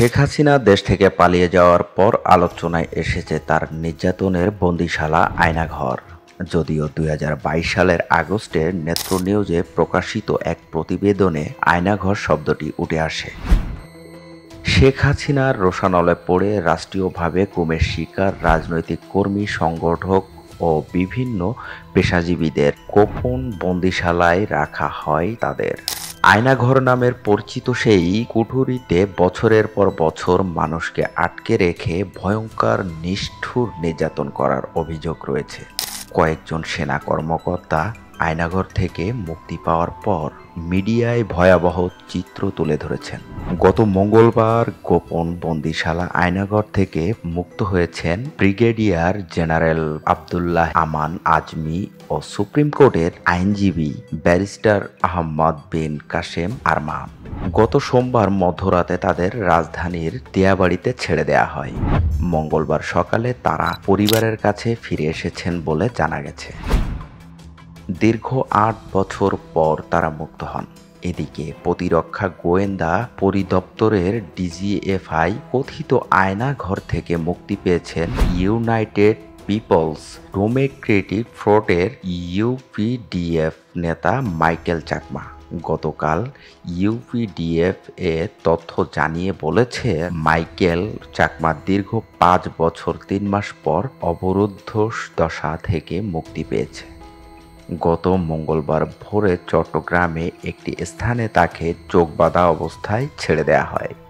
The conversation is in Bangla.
শেখ হাসিনা দেশ থেকে পালিয়ে যাওয়ার পর আলোচনায় এসেছে তার নির্যাতনের বন্দিশালা আয়নাঘর। যদিও ২০২২ সালের আগস্টে নেত্র নিউজে প্রকাশিত এক প্রতিবেদনে আয়নাঘর শব্দটি উঠে আসে। শেখ হাসিনার রোষানলে পড়ে রাষ্ট্রীয়ভাবে গুমের শিকার রাজনৈতিক কর্মী, সংগঠক ও বিভিন্ন পেশাজীবীদের গোপন বন্দিশালায় রাখা হয় তাদের। আয়নাঘর নামের পরিচিত সেই কুঠুরিতে বছরের পর বছর মানুষকে আটকে রেখে ভয়ঙ্কর নিষ্ঠুর নির্যাতন করার অভিযোগ রয়েছে। কয়েকজন সেনা কর্মকর্তা আয়নাঘর থেকে মুক্তি পাওয়ার পর মিডিয়ায় ভয়াবহ চিত্র তুলে ধরেছেন। গত মঙ্গলবার গোপন বন্দিশালা আয়নাঘর থেকে মুক্ত হয়েছেন ব্রিগেডিয়ার জেনারেল আব্দুল্লাহ আমান আজমি ও সুপ্রিম কোর্টের আইনজীবী ব্যারিস্টার আহমদ বিন কাশেম আরমান। গত সোমবার মধ্যরাতে তাদের রাজধানীর দিয়াবাড়িতে ছেড়ে দেয়া হয়। মঙ্গলবার সকালে তারা পরিবারের কাছে ফিরে এসেছেন বলে জানা গেছে। দীর্ঘ ৮ বছর পর তারা মুক্ত হন। এদিকে প্রতিরক্ষা গোয়েন্দা পরিদপ্তরের ডিজিএফআই কথিত আয়নাঘর থেকে মুক্তি পেয়েছেন ইউনাইটেড পিপলস ডেমোক্রেটিক ফ্রন্টের ইউপিডিএফ নেতা মাইকেল চাকমা। গতকাল ইউপিডিএফ এ তথ্য জানিয়ে বলেছে, মাইকেল চাকমা দীর্ঘ ৫ বছর ৩ মাস পর অবরুদ্ধ দশা থেকে মুক্তি পেয়েছে। গত মঙ্গলবার ভোরে চট্টগ্রামে একটি স্থানে তাকে চোখ বাঁধা অবস্থায় ছেড়ে দেয়া হয়।